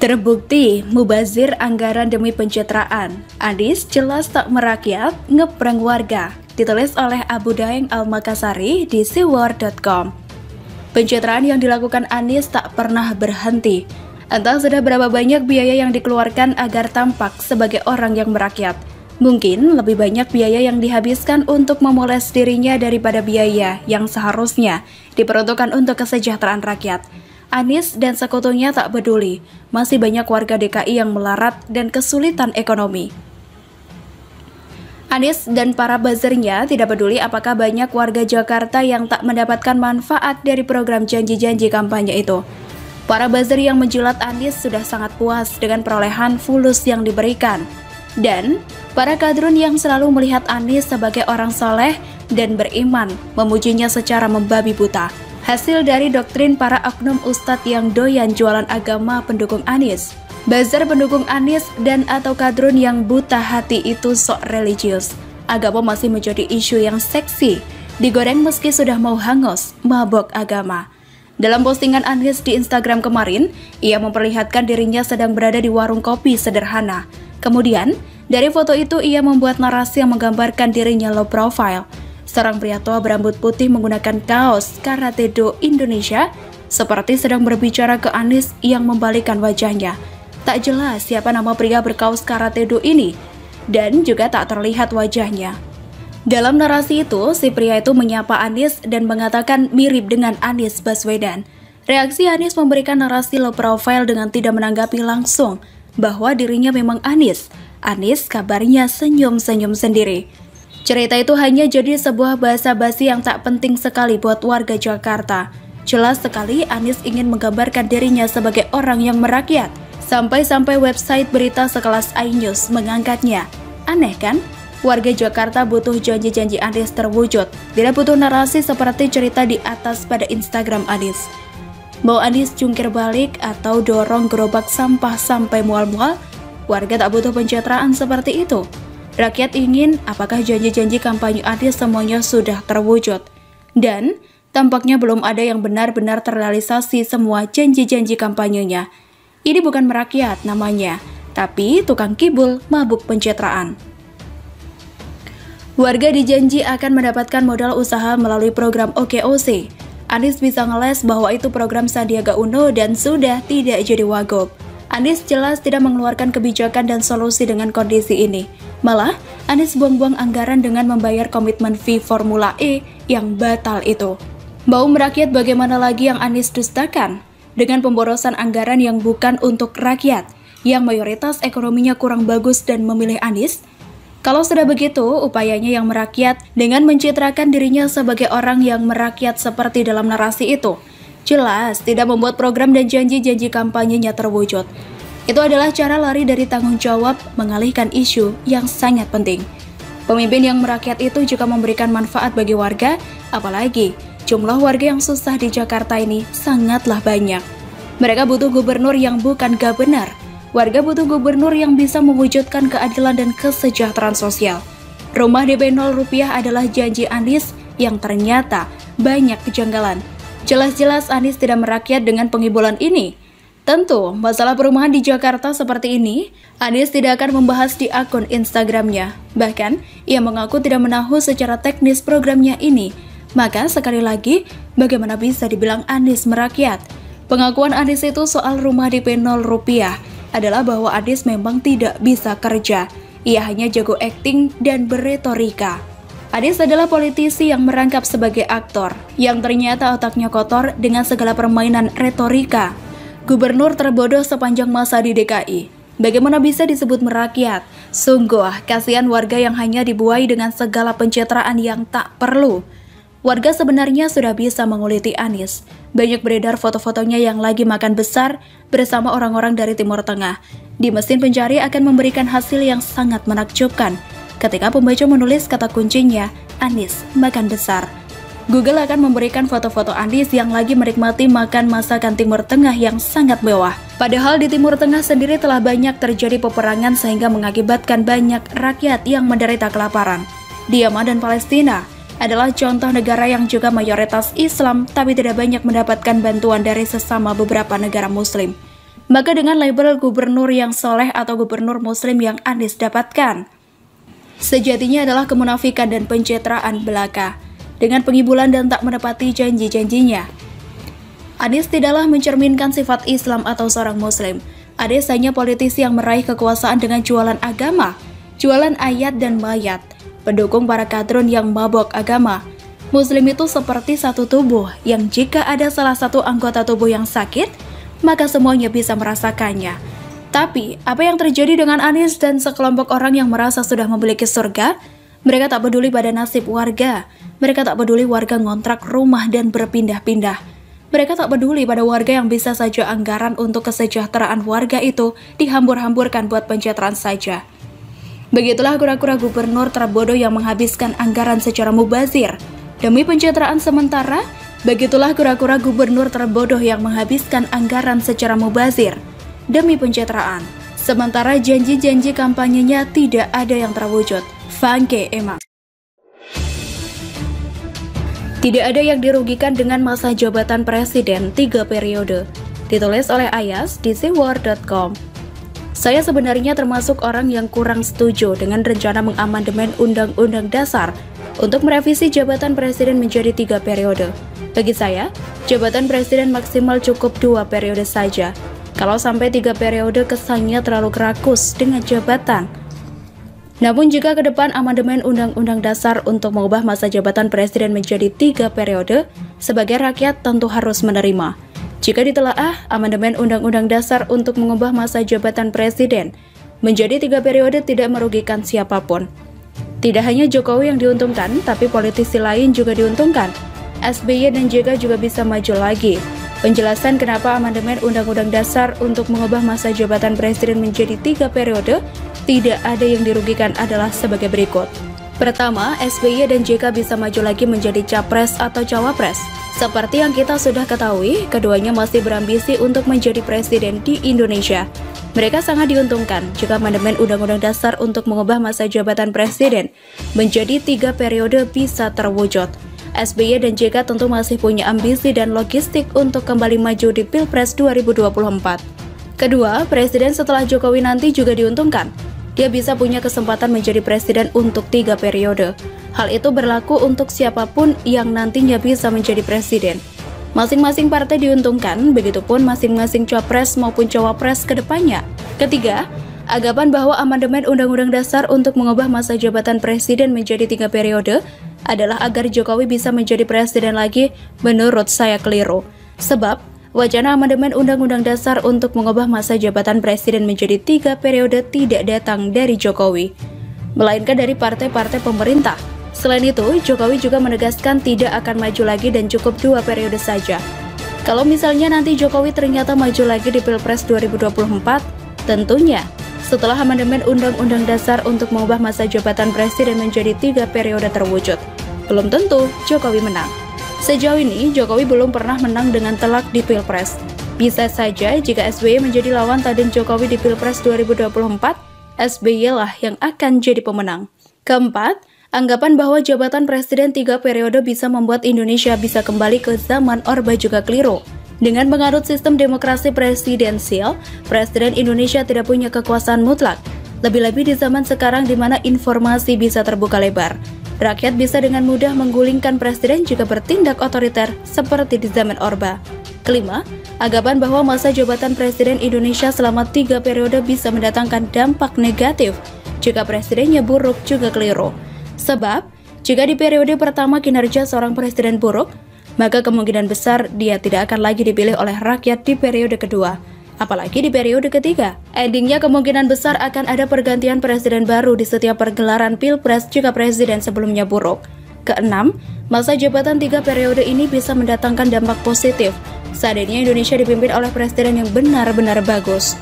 Terbukti mubazir anggaran demi pencitraan. Anies jelas tak merakyat, ngeprank warga. Ditulis oleh Abu Daeng Al-Makassari di siwar.com. Pencitraan yang dilakukan Anies tak pernah berhenti. Entah sudah berapa banyak biaya yang dikeluarkan agar tampak sebagai orang yang merakyat. Mungkin lebih banyak biaya yang dihabiskan untuk memoles dirinya daripada biaya yang seharusnya diperuntukkan untuk kesejahteraan rakyat. Anies dan sekutunya tak peduli, masih banyak warga DKI yang melarat dan kesulitan ekonomi. Anies dan para buzzernya tidak peduli apakah banyak warga Jakarta yang tak mendapatkan manfaat dari program janji-janji kampanye itu. Para buzzer yang menjilat Anies sudah sangat puas dengan perolehan fulus yang diberikan. Dan para kadrun yang selalu melihat Anies sebagai orang soleh dan beriman, memujinya secara membabi buta. Hasil dari doktrin para oknum ustadz yang doyan jualan agama pendukung Anies. Buzzer pendukung Anies dan atau kadrun yang buta hati itu sok religius. Agama masih menjadi isu yang seksi, digoreng meski sudah mau hangus, mabok agama. Dalam postingan Anies di Instagram kemarin, ia memperlihatkan dirinya sedang berada di warung kopi sederhana. Kemudian, dari foto itu ia membuat narasi yang menggambarkan dirinya low profile. Seorang pria tua berambut putih menggunakan kaos Karate Do Indonesia seperti sedang berbicara ke Anies yang membalikkan wajahnya. Tak jelas siapa nama pria berkaos Karate Do ini dan juga tak terlihat wajahnya. Dalam narasi itu, si pria itu menyapa Anies dan mengatakan mirip dengan Anies Baswedan. Reaksi Anies memberikan narasi low profile dengan tidak menanggapi langsung bahwa dirinya memang Anies. Anies kabarnya senyum-senyum sendiri. Cerita itu hanya jadi sebuah basa-basi yang tak penting sekali buat warga Jakarta. Jelas sekali Anies ingin menggambarkan dirinya sebagai orang yang merakyat. Sampai-sampai website berita sekelas iNews mengangkatnya. Aneh kan? Warga Jakarta butuh janji-janji Anies terwujud. Tidak butuh narasi seperti cerita di atas pada Instagram Anies. Mau Anies jungkir balik atau dorong gerobak sampah sampai mual-mual, warga tak butuh pencitraan seperti itu. Rakyat ingin apakah janji-janji kampanye Anies semuanya sudah terwujud. Dan tampaknya belum ada yang benar-benar terrealisasi semua janji-janji kampanyenya. Ini bukan merakyat namanya, tapi tukang kibul mabuk pencitraan. Warga dijanji akan mendapatkan modal usaha melalui program OKOC. Anies bisa ngeles bahwa itu program Sandiaga Uno dan sudah tidak jadi wagub. Anies jelas tidak mengeluarkan kebijakan dan solusi dengan kondisi ini. Malah, Anies buang-buang anggaran dengan membayar komitmen fee Formula E yang batal itu. Mau merakyat bagaimana lagi yang Anies dustakan? Dengan pemborosan anggaran yang bukan untuk rakyat, yang mayoritas ekonominya kurang bagus dan memilih Anies? Kalau sudah begitu, upayanya yang merakyat dengan mencitrakan dirinya sebagai orang yang merakyat seperti dalam narasi itu, jelas tidak membuat program dan janji-janji kampanyenya terwujud. Itu adalah cara lari dari tanggung jawab mengalihkan isu yang sangat penting. Pemimpin yang merakyat itu juga memberikan manfaat bagi warga, apalagi jumlah warga yang susah di Jakarta ini sangatlah banyak. Mereka butuh gubernur yang bukan gabenar. Warga butuh gubernur yang bisa mewujudkan keadilan dan kesejahteraan sosial. Rumah DP 0 rupiah adalah janji Anies yang ternyata banyak kejanggalan. Jelas-jelas Anies tidak merakyat dengan pengibulan ini. Tentu, masalah perumahan di Jakarta seperti ini, Anies tidak akan membahas di akun Instagramnya. Bahkan, ia mengaku tidak menahu secara teknis programnya ini. Maka sekali lagi, bagaimana bisa dibilang Anies merakyat? Pengakuan Anies itu soal rumah DP 0 rupiah adalah bahwa Anies memang tidak bisa kerja. Ia hanya jago akting dan berretorika. Anies adalah politisi yang merangkap sebagai aktor, yang ternyata otaknya kotor dengan segala permainan retorika. Gubernur terbodoh sepanjang masa di DKI. Bagaimana bisa disebut merakyat? Sungguh, kasihan warga yang hanya dibuai dengan segala pencitraan yang tak perlu. Warga sebenarnya sudah bisa menguliti Anies. Banyak beredar foto-fotonya yang lagi makan besar bersama orang-orang dari Timur Tengah. Di mesin pencari akan memberikan hasil yang sangat menakjubkan. Ketika pembaca menulis kata kuncinya, Anies makan besar. Google akan memberikan foto-foto Anies yang lagi menikmati makan masakan Timur Tengah yang sangat mewah. Padahal di Timur Tengah sendiri telah banyak terjadi peperangan sehingga mengakibatkan banyak rakyat yang menderita kelaparan. Di Yaman dan Palestina adalah contoh negara yang juga mayoritas Islam tapi tidak banyak mendapatkan bantuan dari sesama beberapa negara Muslim. maka dengan label gubernur yang soleh atau gubernur muslim yang Anies dapatkan, sejatinya adalah kemunafikan dan pencitraan belaka. Dengan pengibulan dan tak menepati janji-janjinya, Anies tidaklah mencerminkan sifat Islam atau seorang muslim. Anies hanya politisi yang meraih kekuasaan dengan jualan agama, jualan ayat dan mayat, pendukung para kadrun yang mabok agama. Muslim itu seperti satu tubuh yang jika ada salah satu anggota tubuh yang sakit, maka semuanya bisa merasakannya. Tapi, apa yang terjadi dengan Anies dan sekelompok orang yang merasa sudah memiliki surga? Mereka tak peduli pada nasib warga. Mereka tak peduli warga ngontrak rumah dan berpindah-pindah. Mereka tak peduli pada warga yang bisa saja anggaran untuk kesejahteraan warga itu dihambur-hamburkan buat pencitraan saja. Begitulah kura-kura gubernur terbodoh yang menghabiskan anggaran secara mubazir demi pencitraan sementara. Begitulah kura-kura gubernur terbodoh yang menghabiskan anggaran secara mubazir demi pencitraan. Sementara janji-janji kampanyenya tidak ada yang terwujud. Fangke emang. Tidak ada yang dirugikan dengan masa jabatan presiden 3 periode. Ditulis oleh Ayas di siwar.com. Saya sebenarnya termasuk orang yang kurang setuju dengan rencana mengamandemen Undang-Undang Dasar untuk merevisi jabatan presiden menjadi 3 periode. Bagi saya, jabatan presiden maksimal cukup 2 periode saja. Kalau sampai 3 periode kesannya terlalu rakus dengan jabatan. Namun jika ke depan amandemen Undang-Undang Dasar untuk mengubah masa jabatan presiden menjadi 3 periode, sebagai rakyat tentu harus menerima. Jika ditelaah, amandemen Undang-Undang Dasar untuk mengubah masa jabatan presiden menjadi 3 periode tidak merugikan siapapun. Tidak hanya Jokowi yang diuntungkan, tapi politisi lain juga diuntungkan. SBY dan JK juga bisa maju lagi. Penjelasan kenapa amandemen Undang-Undang Dasar untuk mengubah masa jabatan presiden menjadi 3 periode tidak ada yang dirugikan adalah sebagai berikut. Pertama, SBY dan JK bisa maju lagi menjadi capres atau cawapres. Seperti yang kita sudah ketahui, keduanya masih berambisi untuk menjadi presiden di Indonesia. Mereka sangat diuntungkan jika amandemen Undang-Undang Dasar untuk mengubah masa jabatan presiden menjadi 3 periode bisa terwujud. SBY dan JK tentu masih punya ambisi dan logistik untuk kembali maju di Pilpres 2024. Kedua, presiden setelah Jokowi nanti juga diuntungkan. Dia bisa punya kesempatan menjadi presiden untuk 3 periode. Hal itu berlaku untuk siapapun yang nantinya bisa menjadi presiden. Masing-masing partai diuntungkan, begitupun masing-masing capres maupun cawapres ke depannya. Ketiga, anggapan bahwa amandemen Undang-Undang Dasar untuk mengubah masa jabatan presiden menjadi 3 periode adalah agar Jokowi bisa menjadi presiden lagi, menurut saya keliru. Sebab, wacana amandemen Undang-Undang Dasar untuk mengubah masa jabatan presiden menjadi 3 periode tidak datang dari Jokowi, melainkan dari partai-partai pemerintah. Selain itu, Jokowi juga menegaskan tidak akan maju lagi dan cukup 2 periode saja. Kalau misalnya nanti Jokowi ternyata maju lagi di Pilpres 2024, tentunya setelah amandemen Undang-Undang Dasar untuk mengubah masa jabatan presiden menjadi 3 periode terwujud, belum tentu Jokowi menang. Sejauh ini, Jokowi belum pernah menang dengan telak di Pilpres. Bisa saja jika SBY menjadi lawan tanding Jokowi di Pilpres 2024, SBY lah yang akan jadi pemenang. Keempat, anggapan bahwa jabatan presiden 3 periode bisa membuat Indonesia bisa kembali ke zaman Orde juga keliru. Dengan menganut sistem demokrasi presidensial, Presiden Indonesia tidak punya kekuasaan mutlak. Lebih-lebih di zaman sekarang di mana informasi bisa terbuka lebar. Rakyat bisa dengan mudah menggulingkan presiden jika bertindak otoriter seperti di zaman Orde. Kelima, anggapan bahwa masa jabatan Presiden Indonesia selama 3 periode bisa mendatangkan dampak negatif jika presidennya buruk juga keliru. Sebab, jika di periode pertama kinerja seorang presiden buruk, maka kemungkinan besar dia tidak akan lagi dipilih oleh rakyat di periode kedua. Apalagi di periode ketiga, endingnya kemungkinan besar akan ada pergantian presiden baru di setiap pergelaran Pilpres jika presiden sebelumnya buruk. Keenam, masa jabatan 3 periode ini bisa mendatangkan dampak positif. Seandainya Indonesia dipimpin oleh presiden yang benar-benar bagus.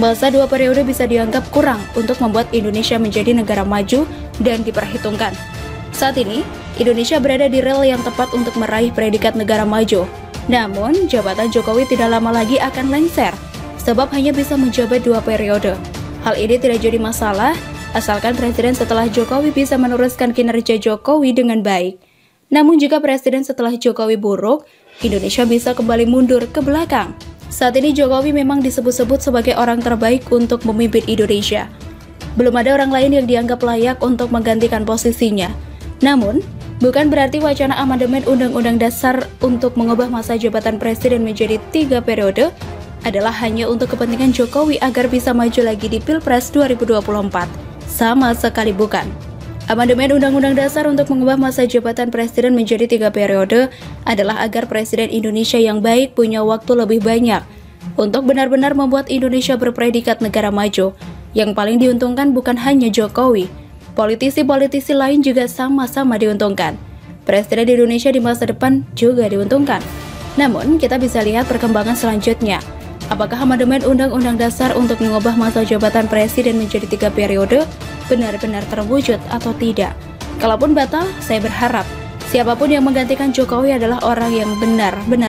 Masa 2 periode bisa dianggap kurang untuk membuat Indonesia menjadi negara maju dan diperhitungkan. Saat ini, Indonesia berada di rel yang tepat untuk meraih predikat negara maju. Namun, jabatan Jokowi tidak lama lagi akan lengser, sebab hanya bisa menjabat 2 periode. Hal ini tidak jadi masalah, asalkan presiden setelah Jokowi bisa meneruskan kinerja Jokowi dengan baik. Namun jika presiden setelah Jokowi buruk, Indonesia bisa kembali mundur ke belakang. Saat ini Jokowi memang disebut-sebut sebagai orang terbaik untuk memimpin Indonesia. Belum ada orang lain yang dianggap layak untuk menggantikan posisinya. Namun, bukan berarti wacana amandemen Undang-Undang Dasar untuk mengubah masa jabatan Presiden menjadi 3 periode adalah hanya untuk kepentingan Jokowi agar bisa maju lagi di Pilpres 2024. Sama sekali bukan. Amandemen Undang-Undang Dasar untuk mengubah masa jabatan Presiden menjadi 3 periode adalah agar Presiden Indonesia yang baik punya waktu lebih banyak untuk benar-benar membuat Indonesia berpredikat negara maju. Yang paling diuntungkan bukan hanya Jokowi, politisi-politisi lain juga sama-sama diuntungkan. Presiden Indonesia di masa depan juga diuntungkan. Namun, kita bisa lihat perkembangan selanjutnya. Apakah amandemen Undang-Undang Dasar untuk mengubah masa jabatan Presiden menjadi 3 periode benar-benar terwujud atau tidak? Kalaupun batal, saya berharap siapapun yang menggantikan Jokowi adalah orang yang benar-benar